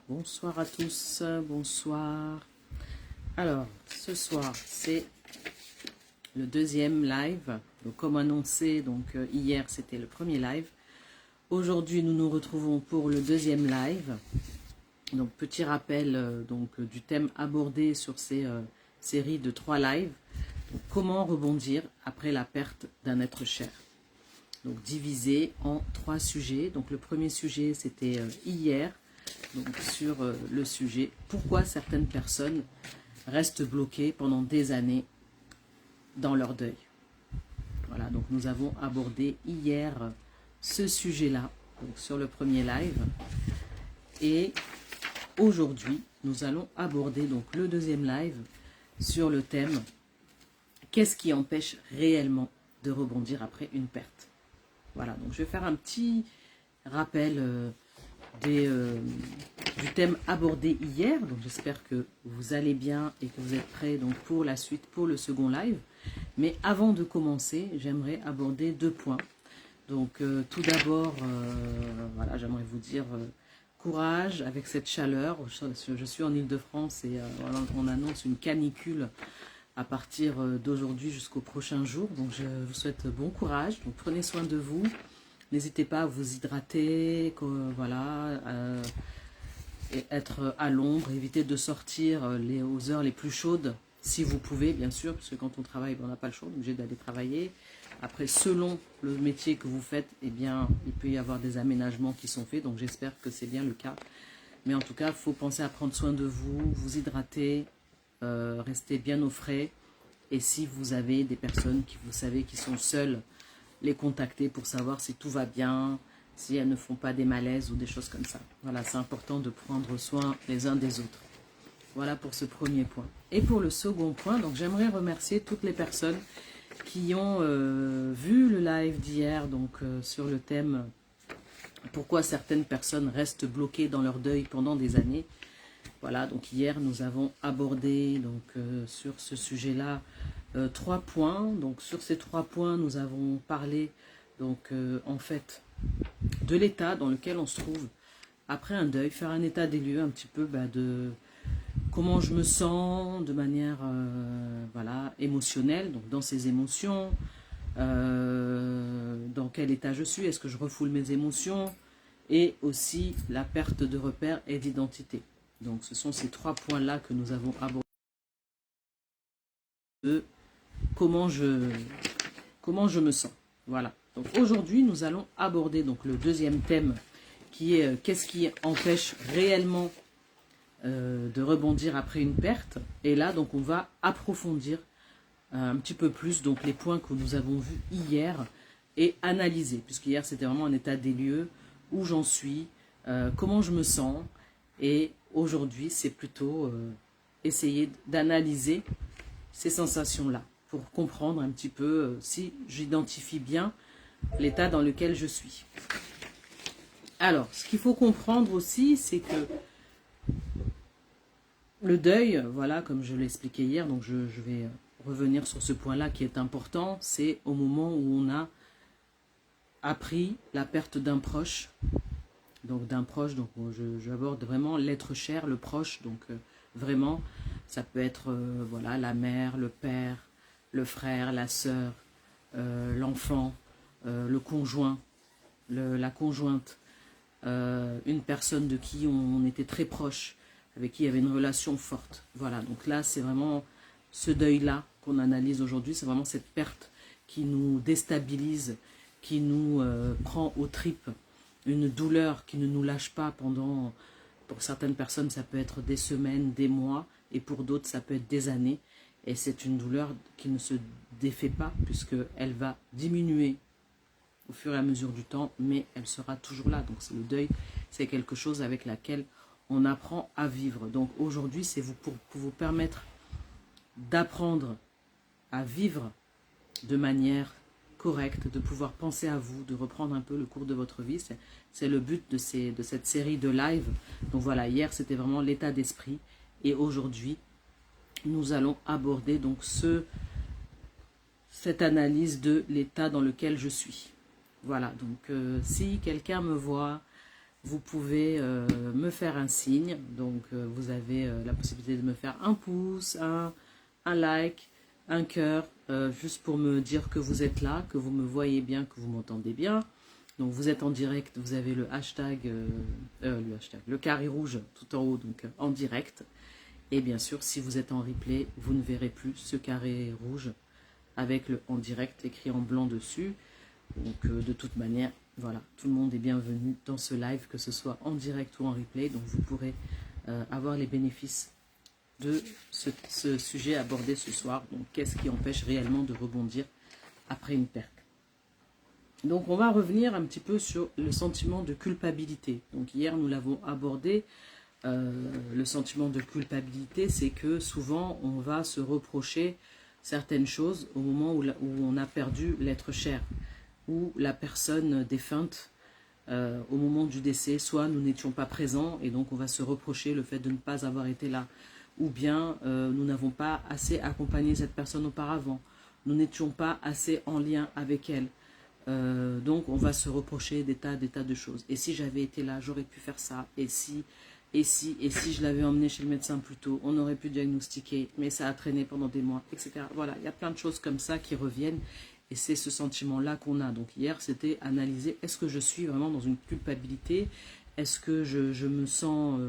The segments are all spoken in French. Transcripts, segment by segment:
bonsoir à tous, bonsoir. Alors, ce soir, c'est le deuxième live. Donc, comme annoncé, hier, c'était le premier live. Aujourd'hui, nous nous retrouvons pour le deuxième live. Donc, petit rappel du thème abordé sur ces séries de 3 lives. Donc, comment rebondir après la perte d'un être cher. Donc, divisé en 3 sujets. Donc, le premier sujet, c'était hier. Donc, sur le sujet « Pourquoi certaines personnes restent bloquées pendant des années dans leur deuil ?» Voilà, donc nous avons abordé hier ce sujet-là, sur le premier live. Et aujourd'hui, nous allons aborder donc le deuxième live sur le thème « Qu'est-ce qui empêche réellement de rebondir après une perte ?» Voilà, donc je vais faire un petit rappel du thème abordé hier. Donc j'espère que vous allez bien et que vous êtes prêts donc pour la suite, pour le second live. Mais avant de commencer, j'aimerais aborder 2 points. Donc tout d'abord, voilà, j'aimerais vous dire courage avec cette chaleur. Je suis en Île-de-France et voilà, on annonce une canicule à partir d'aujourd'hui jusqu'au prochain jour. Donc je vous souhaite bon courage. Donc prenez soin de vous. N'hésitez pas à vous hydrater, voilà, et être à l'ombre, éviter de sortir aux heures les plus chaudes, si vous pouvez, bien sûr, parce que quand on travaille, on n'a pas le choix, on est obligé d'aller travailler. Après, selon le métier que vous faites, eh bien, il peut y avoir des aménagements qui sont faits, donc j'espère que c'est bien le cas. Mais en tout cas, il faut penser à prendre soin de vous, vous hydrater, rester bien au frais. Et si vous avez des personnes qui vous savez qui sont seules, les contacter pour savoir si tout va bien, si elles ne font pas des malaises ou des choses comme ça. Voilà, c'est important de prendre soin les uns des autres. Voilà pour ce premier point. Et pour le second point, donc j'aimerais remercier toutes les personnes qui ont vu le live d'hier, sur le thème « Pourquoi certaines personnes restent bloquées dans leur deuil pendant des années ?» Voilà, donc hier nous avons abordé sur ce sujet-là 3 points. Donc sur ces 3 points, nous avons parlé en fait de l'état dans lequel on se trouve après un deuil, faire un état des lieux un petit peu de comment je me sens de manière voilà, émotionnelle, donc dans ces émotions, dans quel état je suis, est-ce que je refoule mes émotions, et aussi la perte de repères et d'identité. Donc ce sont ces 3 points-là que nous avons abordés de comment je me sens. Voilà. Donc aujourd'hui, nous allons aborder le deuxième thème qui est qu'est-ce qui empêche réellement de rebondir après une perte. Et là, on va approfondir un petit peu plus les points que nous avons vus hier et analyser, puisqu'hier c'était vraiment un état des lieux, où j'en suis, comment je me sens. Et aujourd'hui, c'est plutôt essayer d'analyser ces sensations-là pour comprendre un petit peu si j'identifie bien l'état dans lequel je suis. Alors, ce qu'il faut comprendre aussi, c'est que le deuil, voilà, comme je l'ai expliqué hier, donc je vais revenir sur ce point-là qui est important, c'est au moment où on a appris la perte d'un proche. Donc d'un proche, j'aborde vraiment l'être cher, le proche, vraiment, ça peut être voilà, la mère, le père, le frère, la sœur, l'enfant, le conjoint, la conjointe, une personne de qui on était très proche, avec qui il y avait une relation forte. Voilà, donc là, c'est vraiment ce deuil-là qu'on analyse aujourd'hui, c'est vraiment cette perte qui nous déstabilise, qui nous prend aux tripes, une douleur qui ne nous lâche pas pendant, pour certaines personnes, ça peut être des semaines, des mois, et pour d'autres, ça peut être des années. Et c'est une douleur qui ne se défait pas, puisqu'elle va diminuer au fur et à mesure du temps, mais elle sera toujours là. Donc le deuil, c'est quelque chose avec laquelle on apprend à vivre. Donc aujourd'hui, c'est pour vous permettre d'apprendre à vivre de manière correcte, de pouvoir penser à vous, de reprendre un peu le cours de votre vie. C'est le but de cette série de live. Donc voilà, hier c'était vraiment l'état d'esprit, et aujourd'hui nous allons aborder cette analyse de l'état dans lequel je suis. Voilà, donc si quelqu'un me voit vous pouvez me faire un signe. Donc, vous avez la possibilité de me faire un pouce, un like, un cœur, juste pour me dire que vous êtes là, que vous me voyez bien, que vous m'entendez bien. Donc, vous êtes en direct, vous avez le hashtag, le carré rouge tout en haut, donc en direct. Et bien sûr, si vous êtes en replay, vous ne verrez plus ce carré rouge avec le en direct écrit en blanc dessus. Donc, de toute manière, voilà, tout le monde est bienvenu dans ce live, que ce soit en direct ou en replay. Donc, vous pourrez avoir les bénéfices de ce sujet abordé ce soir. Donc, qu'est-ce qui empêche réellement de rebondir après une perte? Donc, on va revenir un petit peu sur le sentiment de culpabilité. Donc, hier, nous l'avons abordé. Le sentiment de culpabilité, c'est que souvent, on va se reprocher certaines choses au moment où on a perdu l'être cher, ou la personne défunte au moment du décès. Soit nous n'étions pas présents et donc on va se reprocher le fait de ne pas avoir été là, ou bien nous n'avons pas assez accompagné cette personne auparavant, nous n'étions pas assez en lien avec elle. Donc on va se reprocher des tas de choses. Et si j'avais été là, j'aurais pu faire ça. Et si je l'avais emmené chez le médecin plus tôt, on aurait pu diagnostiquer, mais ça a traîné pendant des mois, etc. Voilà, il y a plein de choses comme ça qui reviennent. Et c'est ce sentiment-là qu'on a. Donc hier, c'était analyser, est-ce que je suis vraiment dans une culpabilité? Est-ce que je me sens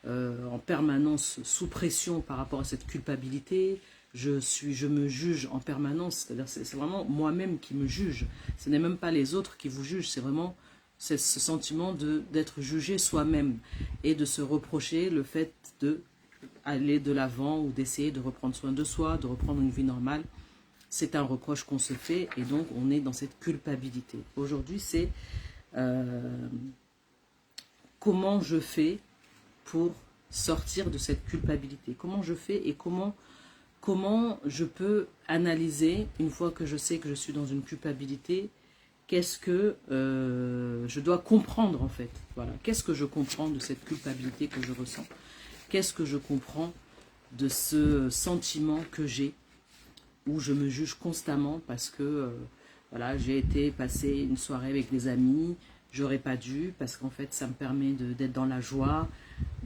en permanence sous pression par rapport à cette culpabilité? Je me juge en permanence, c'est-à-dire c'est vraiment moi-même qui me juge. Ce n'est même pas les autres qui vous jugent, c'est vraiment ce sentiment d'être jugé soi-même et de se reprocher le fait d'aller de l'avant ou d'essayer de reprendre soin de soi, de reprendre une vie normale. C'est un reproche qu'on se fait et donc on est dans cette culpabilité. Aujourd'hui, c'est comment je fais pour sortir de cette culpabilité. Comment je fais et comment je peux analyser, une fois que je sais que je suis dans une culpabilité, qu'est-ce que je dois comprendre en fait. Voilà. Qu'est-ce que je comprends de cette culpabilité que je ressens? Qu'est-ce que je comprends de ce sentiment que j'ai, où je me juge constamment parce que voilà, j'ai été passer une soirée avec des amis, j'aurais pas dû, parce qu'en fait ça me permet d'être dans la joie,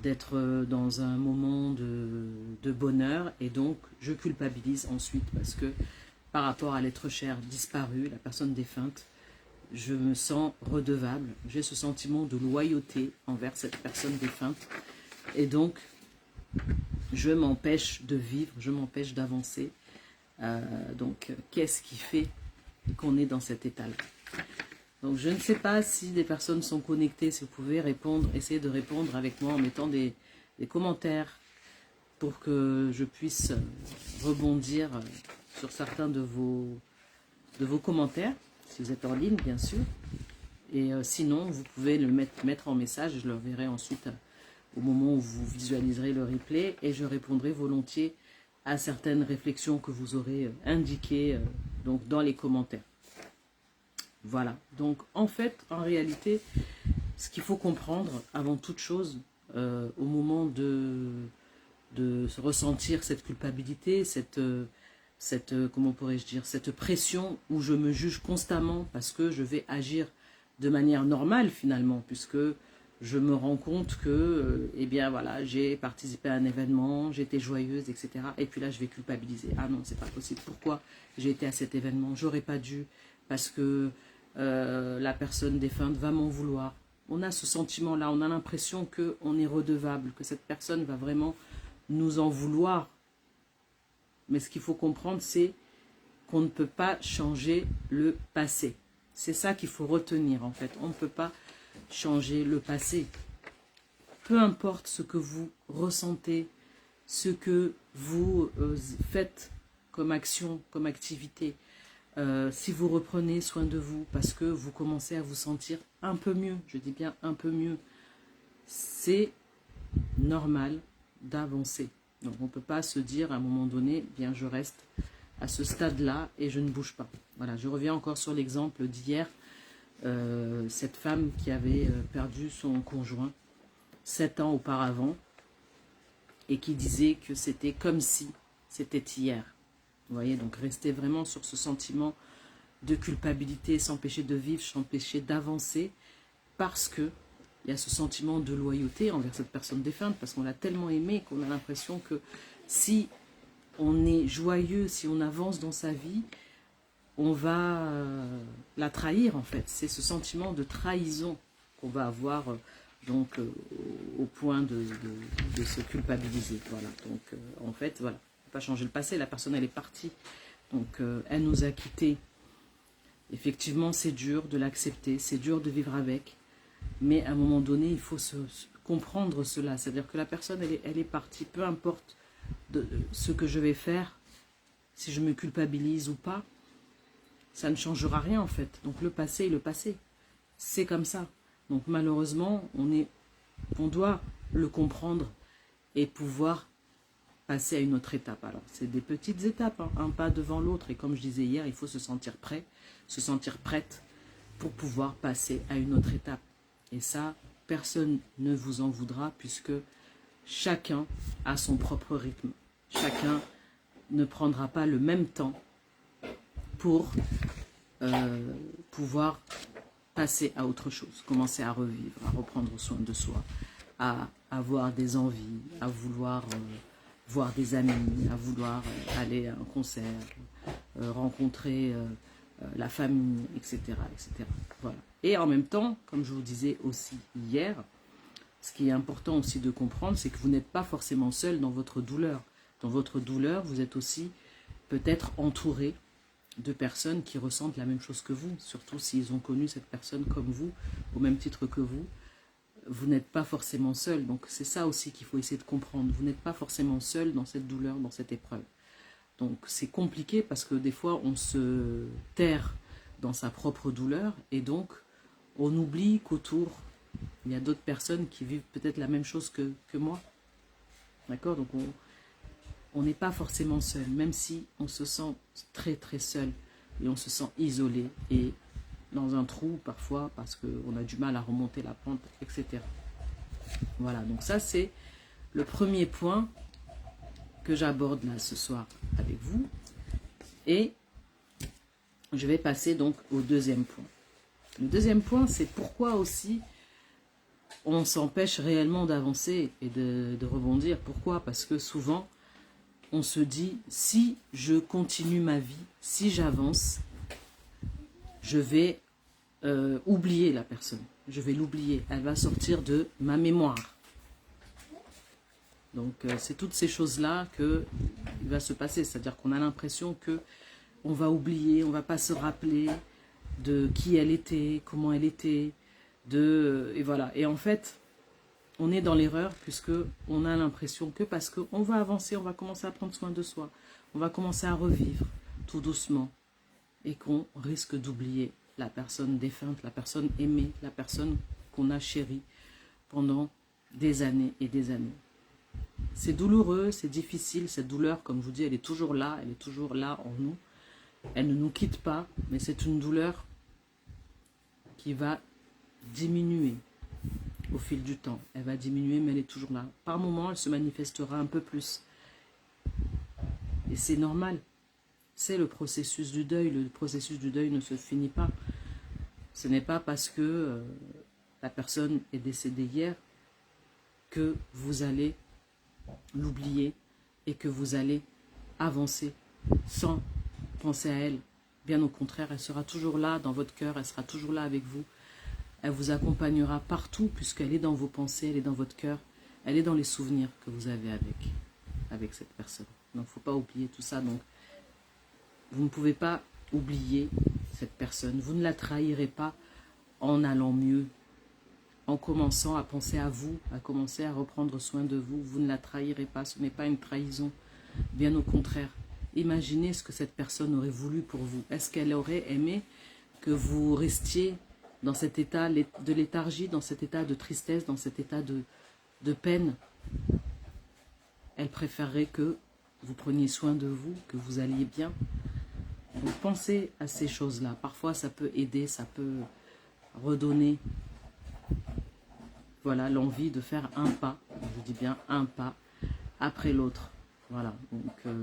d'être dans un moment de bonheur, et donc je culpabilise ensuite parce que par rapport à l'être cher disparu, la personne défunte, je me sens redevable, j'ai ce sentiment de loyauté envers cette personne défunte, et donc je m'empêche de vivre, je m'empêche d'avancer. Donc qu'est-ce qui fait qu'on est dans cet état-là? Donc je ne sais pas si des personnes sont connectées, si vous pouvez répondre, essayer de répondre avec moi en mettant des commentaires pour que je puisse rebondir sur certains de vos commentaires, si vous êtes en ligne bien sûr. Et sinon, vous pouvez le mettre en message, je le verrai ensuite au moment où vous visualiserez le replay, et je répondrai volontiers à certaines réflexions que vous aurez indiquées donc dans les commentaires. Voilà, donc en fait, en réalité, ce qu'il faut comprendre avant toute chose, au moment de ressentir cette culpabilité, comment pourrais-je dire, cette pression où je me juge constamment parce que je vais agir de manière normale finalement, puisque je me rends compte que, eh bien voilà, j'ai participé à un événement, j'étais joyeuse, etc. Et puis là, je vais culpabiliser. Ah non, c'est pas possible. Pourquoi j'ai été à cet événement? J'aurais pas dû, parce que la personne défunte va m'en vouloir. On a ce sentiment-là, on a l'impression qu'on est redevable, que cette personne va vraiment nous en vouloir. Mais ce qu'il faut comprendre, c'est qu'on ne peut pas changer le passé. C'est ça qu'il faut retenir en fait. On ne peut pas changer le passé. Peu importe ce que vous ressentez, ce que vous faites comme action, comme activité, si vous reprenez soin de vous parce que vous commencez à vous sentir un peu mieux, je dis bien un peu mieux, c'est normal d'avancer. Donc on ne peut pas se dire à un moment donné, bien je reste à ce stade-là et je ne bouge pas. Voilà, je reviens encore sur l'exemple d'hier, cette femme qui avait perdu son conjoint 7 ans auparavant et qui disait que c'était comme si c'était hier. Vous voyez, donc rester vraiment sur ce sentiment de culpabilité, s'empêcher de vivre, s'empêcher d'avancer, parce que il y a ce sentiment de loyauté envers cette personne défunte, parce qu'on l'a tellement aimée qu'on a l'impression que si on est joyeux, si on avance dans sa vie, on va la trahir en fait. C'est ce sentiment de trahison qu'on va avoir donc au point de se culpabiliser. Voilà. Donc en fait, voilà, on ne peut pas changer le passé, la personne elle est partie, donc elle nous a quittés. Effectivement, c'est dur de l'accepter, c'est dur de vivre avec, mais à un moment donné, il faut comprendre cela. C'est-à-dire que la personne, elle est partie, peu importe ce que je vais faire, si je me culpabilise ou pas, ça ne changera rien en fait. Donc le passé est le passé, c'est comme ça. Donc malheureusement, on doit le comprendre et pouvoir passer à une autre étape. Alors c'est des petites étapes, hein, un pas devant l'autre, et comme je disais hier, il faut se sentir prêt, se sentir prête pour pouvoir passer à une autre étape. Et ça, personne ne vous en voudra, puisque chacun a son propre rythme. Chacun ne prendra pas le même temps pour pouvoir passer à autre chose, commencer à revivre, à reprendre soin de soi, à avoir des envies, à vouloir voir des amis, à vouloir aller à un concert, rencontrer la famille, etc., etc. Voilà. Et en même temps, comme je vous disais aussi hier, ce qui est important aussi de comprendre, c'est que vous n'êtes pas forcément seul dans votre douleur. Dans votre douleur, vous êtes aussi peut-être entouré de personnes qui ressentent la même chose que vous, surtout s'ils ont connu cette personne comme vous, au même titre que vous. Vous n'êtes pas forcément seul, donc c'est ça aussi qu'il faut essayer de comprendre. Vous n'êtes pas forcément seul dans cette douleur, dans cette épreuve. Donc c'est compliqué parce que des fois on se terre dans sa propre douleur et donc on oublie qu'autour il y a d'autres personnes qui vivent peut-être la même chose que moi. D'accord? Donc on n'est pas forcément seul, même si on se sent très très seul et on se sent isolé et dans un trou parfois parce qu'on a du mal à remonter la pente, etc. Voilà, donc ça c'est le premier point que j'aborde là ce soir avec vous. Et je vais passer donc au deuxième point. Le deuxième point, c'est pourquoi aussi on s'empêche réellement d'avancer et de rebondir. Pourquoi? Parce que souvent, on se dit, si je continue ma vie, si j'avance, je vais oublier la personne. Je vais l'oublier. Elle va sortir de ma mémoire. Donc, c'est toutes ces choses-là qu'il va se passer. C'est-à-dire qu'on a l'impression qu'on va oublier, on ne va pas se rappeler de qui elle était, comment elle était, et voilà. Et en fait, on est dans l'erreur puisque on a l'impression que parce qu'on va avancer, on va commencer à prendre soin de soi, on va commencer à revivre tout doucement et qu'on risque d'oublier la personne défunte, la personne aimée, la personne qu'on a chérie pendant des années et des années. C'est douloureux, c'est difficile, cette douleur, comme je vous dis, elle est toujours là en nous. Elle ne nous quitte pas, mais c'est une douleur qui va diminuer au fil du temps. Elle va diminuer, mais elle est toujours là. Par moments, elle se manifestera un peu plus. Et c'est normal. C'est le processus du deuil. Le processus du deuil ne se finit pas. Ce n'est pas parce que la personne est décédée hier que vous allez l'oublier et que vous allez avancer sans penser à elle. Bien au contraire, elle sera toujours là dans votre cœur, elle sera toujours là avec vous. Elle vous accompagnera partout puisqu'elle est dans vos pensées, elle est dans votre cœur, elle est dans les souvenirs que vous avez avec cette personne. Donc il ne faut pas oublier tout ça. Donc vous ne pouvez pas oublier cette personne. Vous ne la trahirez pas en allant mieux, en commençant à penser à vous, à commencer à reprendre soin de vous. Vous ne la trahirez pas, ce n'est pas une trahison. Bien au contraire. Imaginez ce que cette personne aurait voulu pour vous. Est-ce qu'elle aurait aimé que vous restiez dans cet état de léthargie, dans cet état de tristesse, dans cet état de peine? Elle préférerait que vous preniez soin de vous, que vous alliez bien. Donc pensez à ces choses-là. Parfois ça peut aider, ça peut redonner voilà, l'envie de faire un pas, je dis bien un pas, après l'autre. Voilà, donc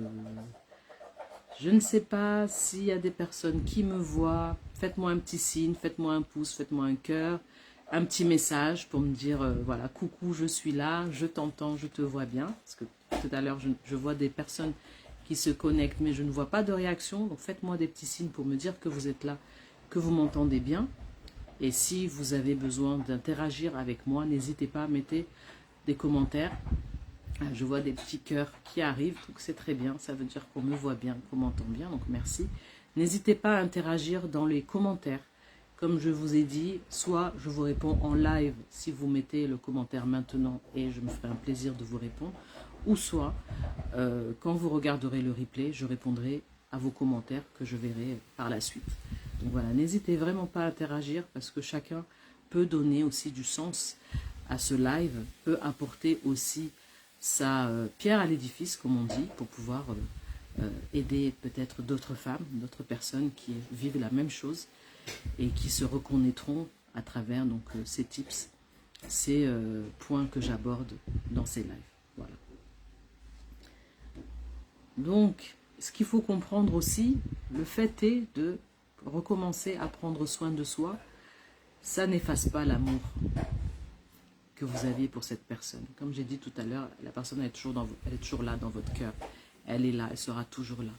je ne sais pas s'il y a des personnes qui me voient. Faites-moi un petit signe, faites-moi un pouce, faites-moi un cœur. un petit message pour me dire, voilà, coucou, je suis là, je t'entends, je te vois bien. Parce que tout à l'heure, je vois des personnes qui se connectent, mais je ne vois pas de réaction. Donc faites-moi des petits signes pour me dire que vous êtes là, que vous m'entendez bien. Et si vous avez besoin d'interagir avec moi, n'hésitez pas, mettez des commentaires. Je vois des petits cœurs qui arrivent, donc c'est très bien. Ça veut dire qu'on me voit bien, qu'on m'entend bien, donc merci. N'hésitez pas à interagir dans les commentaires. Comme je vous ai dit, soit je vous réponds en live si vous mettez le commentaire maintenant et je me ferai un plaisir de vous répondre, ou soit quand vous regarderez le replay, je répondrai à vos commentaires que je verrai par la suite. Donc voilà, n'hésitez vraiment pas à interagir parce que chacun peut donner aussi du sens à ce live, peut apporter aussi sa pierre à l'édifice, comme on dit, pour pouvoir aider peut-être d'autres femmes, d'autres personnes qui vivent la même chose et qui se reconnaîtront à travers donc ces tips, ces points que j'aborde dans ces lives. Voilà. Donc, ce qu'il faut comprendre aussi, le fait est de recommencer à prendre soin de soi. Ça n'efface pas l'amour que vous aviez pour cette personne. Comme j'ai dit tout à l'heure, la personne elle est toujours là dans votre cœur. Elle est là, elle sera toujours là.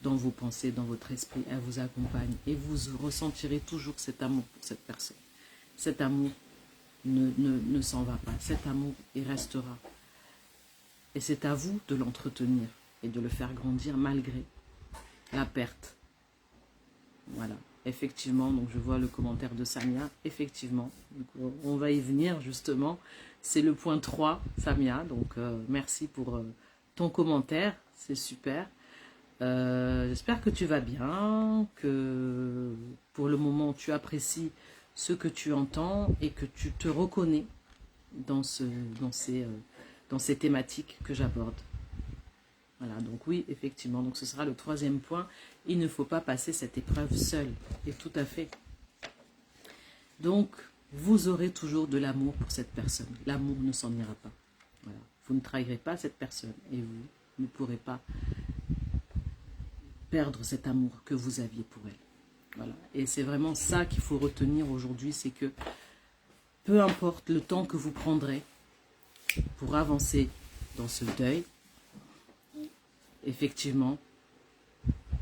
Dans vos pensées, dans votre esprit, elle vous accompagne. Et vous ressentirez toujours cet amour pour cette personne. Cet amour ne s'en va pas. Cet amour, il restera. Et c'est à vous de l'entretenir et de le faire grandir malgré la perte. Voilà. Effectivement, donc je vois le commentaire de Samia. Effectivement, donc on va y venir justement. C'est le point 3, Samia. Donc merci pour ton commentaire. C'est super. J'espère que tu vas bien, que pour le moment tu apprécies ce que tu entends et que tu te reconnais dans ces thématiques que j'aborde. Voilà, donc oui, effectivement, donc ce sera le troisième point. Il ne faut pas passer cette épreuve seul. Et tout à fait. Donc, vous aurez toujours de l'amour pour cette personne. L'amour ne s'en ira pas. Voilà. Vous ne trahirez pas cette personne et vous ne pourrez pas perdre cet amour que vous aviez pour elle. Voilà. Et c'est vraiment ça qu'il faut retenir aujourd'hui, c'est que peu importe le temps que vous prendrez pour avancer dans ce deuil, effectivement,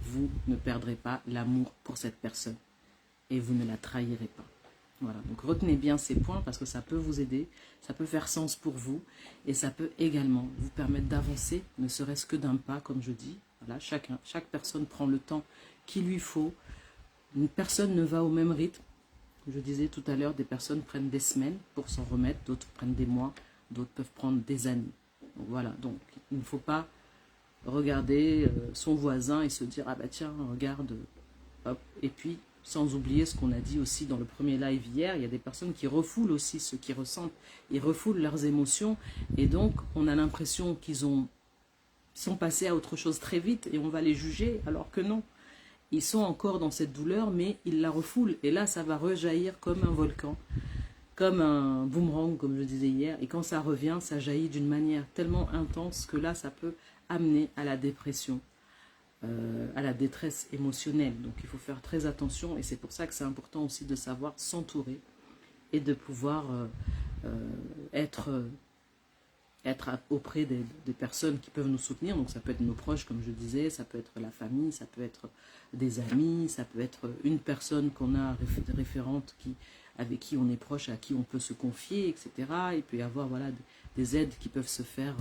vous ne perdrez pas l'amour pour cette personne et vous ne la trahirez pas. Voilà, donc retenez bien ces points parce que ça peut vous aider, ça peut faire sens pour vous et ça peut également vous permettre d'avancer, ne serait-ce que d'un pas, comme je dis. Voilà, chaque personne prend le temps qu'il lui faut. Une personne ne va au même rythme. Je disais tout à l'heure, des personnes prennent des semaines pour s'en remettre, d'autres prennent des mois, d'autres peuvent prendre des années. Donc voilà, donc il ne faut pas regarder son voisin et se dire « Ah bah tiens, regarde, hop ». Et puis, sans oublier ce qu'on a dit aussi dans le premier live hier, il y a des personnes qui refoulent aussi ce qu'ils ressentent, ils refoulent leurs émotions et donc on a l'impression qu'ils sont passés à autre chose très vite et on va les juger alors que non. Ils sont encore dans cette douleur mais ils la refoulent et là ça va rejaillir comme un volcan, comme un boomerang comme je disais hier et quand ça revient, ça jaillit d'une manière tellement intense que là ça peut amener à la dépression. À la détresse émotionnelle. Donc il faut faire très attention et c'est pour ça que c'est important aussi de savoir s'entourer et de pouvoir être auprès des personnes qui peuvent nous soutenir. Donc ça peut être nos proches comme je disais, ça peut être la famille, ça peut être des amis, ça peut être une personne qu'on a référente avec qui on est proche, à qui on peut se confier, etc. Il peut y avoir voilà, des aides qui peuvent se faire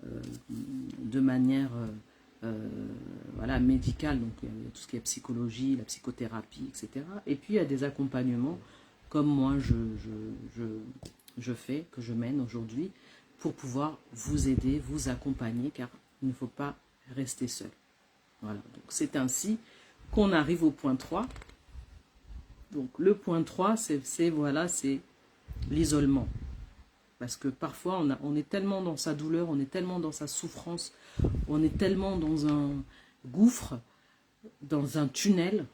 de manière voilà, médicale, donc il y a tout ce qui est psychologie, la psychothérapie, etc. Et puis il y a des accompagnements comme moi je fais, que je mène aujourd'hui, pour pouvoir vous aider, vous accompagner, car il ne faut pas rester seul. Voilà, donc c'est ainsi qu'on arrive au point 3. Donc le point 3, c'est voilà, c'est l'isolement. Parce que parfois, on est tellement dans sa douleur, on est tellement dans sa souffrance, on est tellement dans un gouffre, dans un tunnel,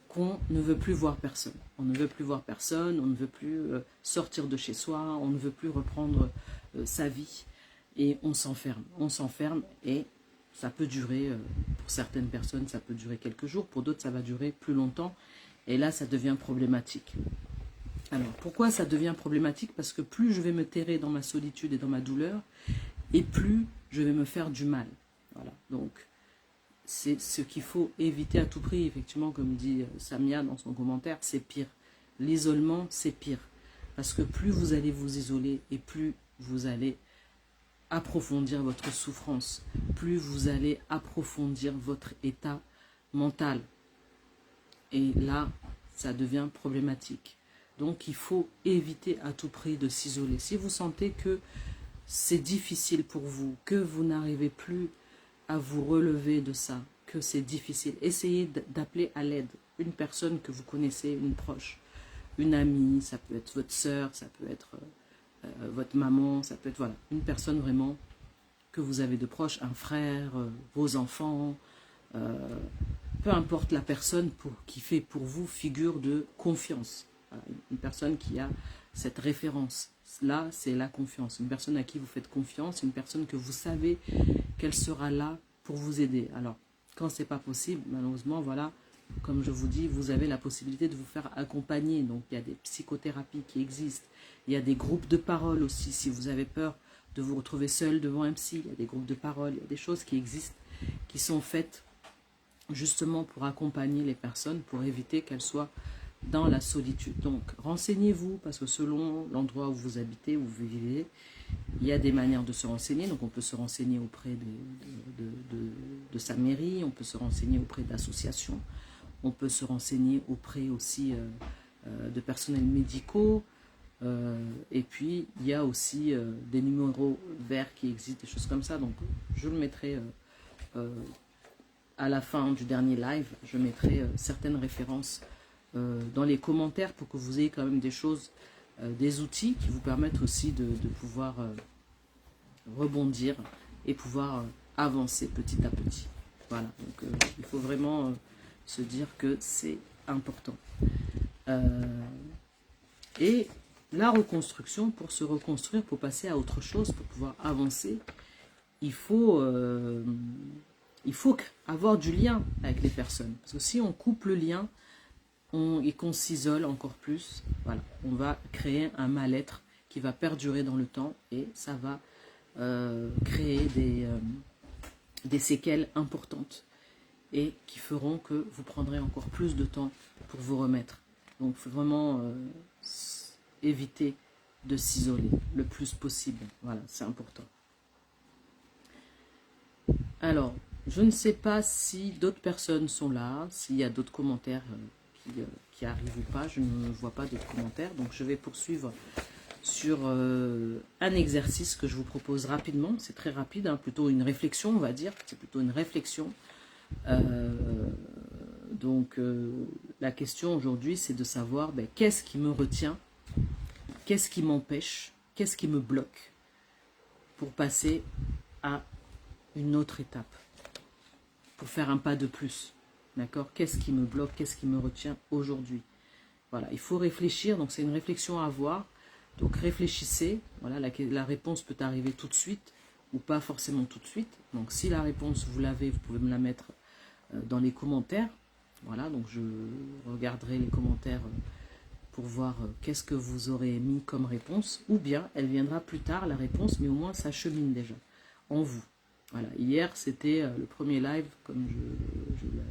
qu'on ne veut plus voir personne. On ne veut plus voir personne, on ne veut plus sortir de chez soi, on ne veut plus reprendre sa vie. Et on s'enferme et ça peut durer, pour certaines personnes, ça peut durer quelques jours, pour d'autres, ça va durer plus longtemps. Et là, ça devient problématique. Alors, pourquoi ça devient problématique? Parce que plus je vais me terrer dans ma solitude et dans ma douleur, et plus je vais me faire du mal. Voilà, donc c'est ce qu'il faut éviter à tout prix. Effectivement, comme dit Samia dans son commentaire, c'est pire. L'isolement, c'est pire. Parce que plus vous allez vous isoler et plus vous allez approfondir votre souffrance, plus vous allez approfondir votre état mental. Et là, ça devient problématique. Donc, il faut éviter à tout prix de s'isoler. Si vous sentez que c'est difficile pour vous, que vous n'arrivez plus à vous relever de ça, que c'est difficile, essayez d'appeler à l'aide une personne que vous connaissez, une proche, une amie, ça peut être votre sœur, ça peut être votre maman, ça peut être voilà, une personne vraiment que vous avez de proche, un frère, vos enfants, peu importe la personne qui fait pour vous figure de confiance. Voilà, une personne qui a cette référence. Là, c'est la confiance. Une personne à qui vous faites confiance, une personne que vous savez qu'elle sera là pour vous aider. Alors, quand ce n'est pas possible, malheureusement, voilà, comme je vous dis, vous avez la possibilité de vous faire accompagner. Donc, il y a des psychothérapies qui existent. Il y a des groupes de parole aussi. Si vous avez peur de vous retrouver seul devant un psy, il y a des groupes de parole, il y a des choses qui existent, qui sont faites justement pour accompagner les personnes, pour éviter qu'elles soient dans la solitude. Donc, renseignez-vous, parce que selon l'endroit où vous habitez, où vous vivez, il y a des manières de se renseigner. Donc, on peut se renseigner auprès de sa mairie, on peut se renseigner auprès d'associations, on peut se renseigner auprès aussi de personnels médicaux. Et puis, il y a aussi des numéros verts qui existent, des choses comme ça. Donc, je le mettrai à la fin du dernier live, je mettrai certaines références dans les commentaires pour que vous ayez quand même des choses, des outils qui vous permettent aussi de pouvoir rebondir et pouvoir avancer petit à petit. Voilà, donc il faut vraiment se dire que c'est important. Et la reconstruction, pour se reconstruire, pour passer à autre chose, pour pouvoir avancer, il faut avoir du lien avec les personnes. Parce que si on coupe le lien et qu'on s'isole encore plus, voilà, on va créer un mal-être qui va perdurer dans le temps et ça va créer des séquelles importantes et qui feront que vous prendrez encore plus de temps pour vous remettre. Donc, il faut vraiment éviter de s'isoler le plus possible. Voilà, c'est important. Alors, je ne sais pas si d'autres personnes sont là, s'il y a d'autres commentaires qui arrivent ou pas. Je ne vois pas d'autres commentaires. Donc, je vais poursuivre sur un exercice que je vous propose rapidement. C'est très rapide, hein, plutôt une réflexion, on va dire. C'est plutôt une réflexion. Donc, la question aujourd'hui, c'est de savoir qu'est-ce qui me retient, qu'est-ce qui m'empêche, qu'est-ce qui me bloque pour passer à une autre étape, pour faire un pas de plus. D'accord? Qu'est-ce qui me bloque, qu'est-ce qui me retient aujourd'hui? Voilà, il faut réfléchir, donc c'est une réflexion à avoir. Donc réfléchissez, voilà, la réponse peut arriver tout de suite ou pas forcément tout de suite. Donc si la réponse vous l'avez, vous pouvez me la mettre dans les commentaires. Voilà, donc je regarderai les commentaires pour voir qu'est-ce que vous aurez mis comme réponse. Ou bien elle viendra plus tard, la réponse, mais au moins ça chemine déjà en vous. Voilà, hier c'était le premier live, comme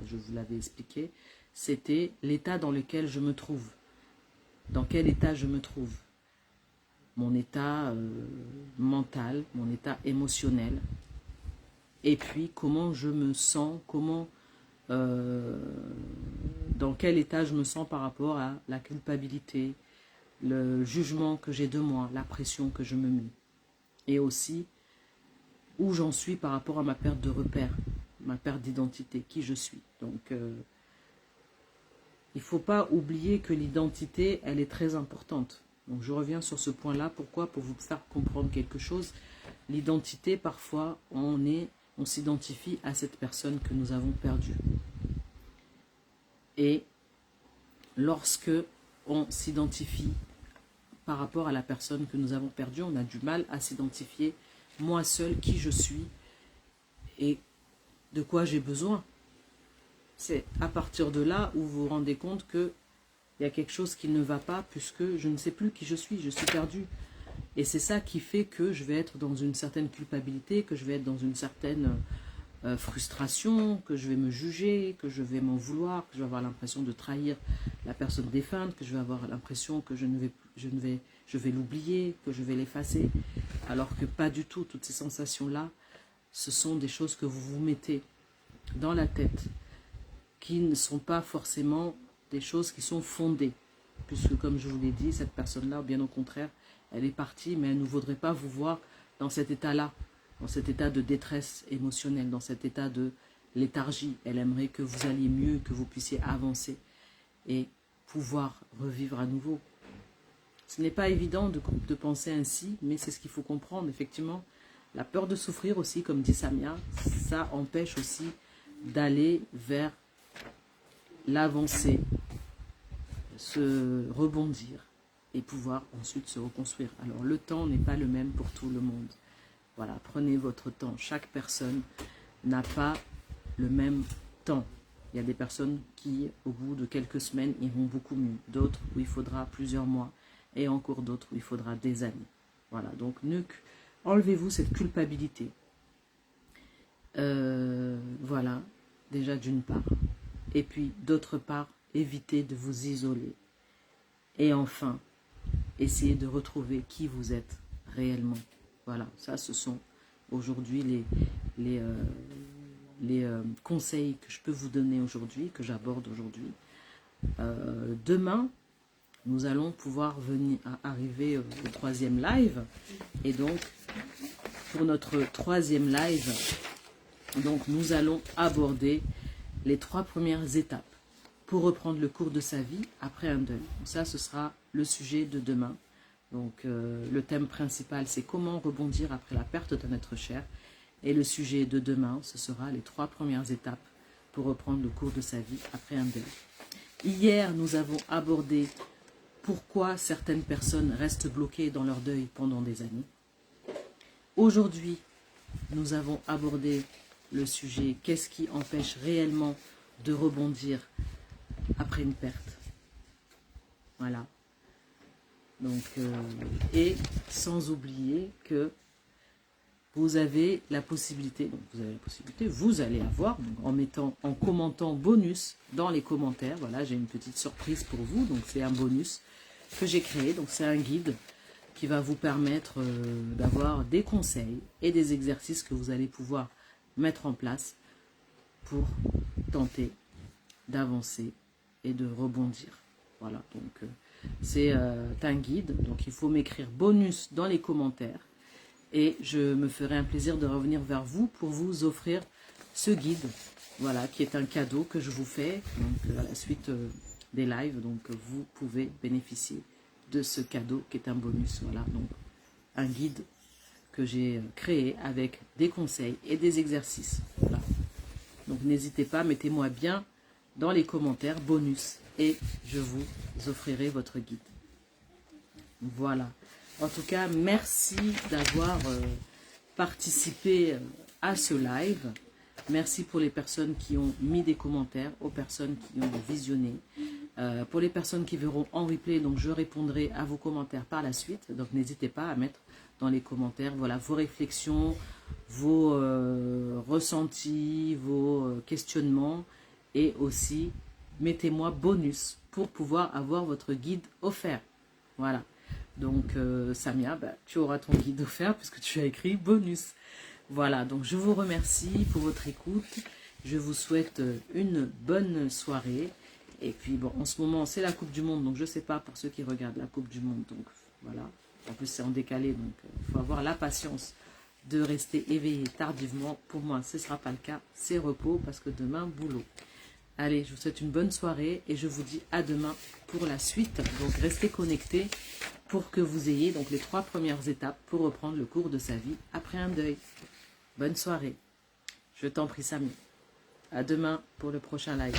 je vous l'avais expliqué, c'était l'état dans lequel je me trouve. Dans quel état je me trouve? Mon état mental, mon état émotionnel. Et puis comment je me sens, dans quel état je me sens par rapport à la culpabilité, le jugement que j'ai de moi, la pression que je me mets. Et aussi où j'en suis par rapport à ma perte de repère, ma perte d'identité, qui je suis. Donc, il ne faut pas oublier que l'identité, elle est très importante. Donc, je reviens sur ce point-là. Pourquoi? Pour vous faire comprendre quelque chose. L'identité, parfois, on s'identifie à cette personne que nous avons perdue. Et lorsque on s'identifie par rapport à la personne que nous avons perdue, on a du mal à s'identifier moi seul, qui je suis et de quoi j'ai besoin. C'est à partir de là où vous vous rendez compte que Il y a quelque chose qui ne va pas puisque je ne sais plus qui je suis perdue. Et c'est ça qui fait que je vais être dans une certaine culpabilité, que je vais être dans une certaine frustration, que je vais me juger, que je vais m'en vouloir, que je vais avoir l'impression de trahir la personne défunte, que je vais avoir l'impression que je vais l'oublier, que je vais l'effacer. Alors que pas du tout, toutes ces sensations-là, ce sont des choses que vous vous mettez dans la tête, qui ne sont pas forcément des choses qui sont fondées. Puisque comme je vous l'ai dit, cette personne-là, bien au contraire, elle est partie, mais elle ne voudrait pas vous voir dans cet état-là, dans cet état de détresse émotionnelle, dans cet état de léthargie. Elle aimerait que vous alliez mieux, que vous puissiez avancer et pouvoir revivre à nouveau. Ce n'est pas évident de penser ainsi, mais c'est ce qu'il faut comprendre. Effectivement, la peur de souffrir aussi, comme dit Samia, ça empêche aussi d'aller vers l'avancée, se rebondir et pouvoir ensuite se reconstruire. Alors le temps n'est pas le même pour tout le monde. Voilà, prenez votre temps. Chaque personne n'a pas le même temps. Il y a des personnes qui, au bout de quelques semaines, iront beaucoup mieux. D'autres où il faudra plusieurs mois. Et encore d'autres où il faudra des années. Voilà, donc enlevez-vous cette culpabilité. Voilà, déjà d'une part. Et puis d'autre part, évitez de vous isoler. Et enfin, essayez de retrouver qui vous êtes réellement. Voilà, ça ce sont aujourd'hui les conseils que je peux vous donner aujourd'hui, que j'aborde aujourd'hui. Demain, nous allons pouvoir arriver au troisième live. Et donc, pour notre troisième live, donc nous allons aborder les 3 premières étapes pour reprendre le cours de sa vie après un deuil. Donc ça, ce sera le sujet de demain. Donc, le thème principal, c'est comment rebondir après la perte d'un être cher. Et le sujet de demain, ce sera les 3 premières étapes pour reprendre le cours de sa vie après un deuil. Hier, nous avons abordé pourquoi certaines personnes restent bloquées dans leur deuil pendant des années. Aujourd'hui, nous avons abordé le sujet qu'est-ce qui empêche réellement de rebondir après une perte. Voilà. Donc, et sans oublier que vous avez la possibilité, vous allez avoir, donc en commentant bonus dans les commentaires. Voilà, j'ai une petite surprise pour vous, donc c'est un bonus que j'ai créé. Donc c'est un guide qui va vous permettre d'avoir des conseils et des exercices que vous allez pouvoir mettre en place pour tenter d'avancer et de rebondir. Voilà, donc c'est un guide, donc il faut m'écrire bonus dans les commentaires et je me ferai un plaisir de revenir vers vous pour vous offrir ce guide, voilà, qui est un cadeau que je vous fais donc, à la suite des lives, donc vous pouvez bénéficier de ce cadeau qui est un bonus, voilà, donc un guide que j'ai créé avec des conseils et des exercices, voilà. Donc n'hésitez pas, mettez-moi bien dans les commentaires bonus et je vous offrirai votre guide. Voilà. En tout cas, merci d'avoir participé à ce live. Merci pour les personnes qui ont mis des commentaires, aux personnes qui ont visionné. Pour les personnes qui verront en replay, donc je répondrai à vos commentaires par la suite. Donc n'hésitez pas à mettre dans les commentaires, voilà, vos réflexions, vos ressentis, vos questionnements. Et aussi, mettez-moi bonus pour pouvoir avoir votre guide offert. Voilà. Donc, Samia, tu auras ton guide offert puisque tu as écrit bonus. Voilà, donc je vous remercie pour votre écoute. Je vous souhaite une bonne soirée. Et puis, bon, en ce moment, c'est la Coupe du Monde. Donc, je ne sais pas pour ceux qui regardent la Coupe du Monde. Donc, voilà. En plus, c'est en décalé. Donc, il faut avoir la patience de rester éveillé tardivement. Pour moi, ce ne sera pas le cas. C'est repos parce que demain, boulot. Allez, je vous souhaite une bonne soirée et je vous dis à demain pour la suite. Donc, restez connectés pour que vous ayez donc les 3 premières étapes pour reprendre le cours de sa vie après un deuil. Bonne soirée. Je t'en prie, Samy. À demain pour le prochain live.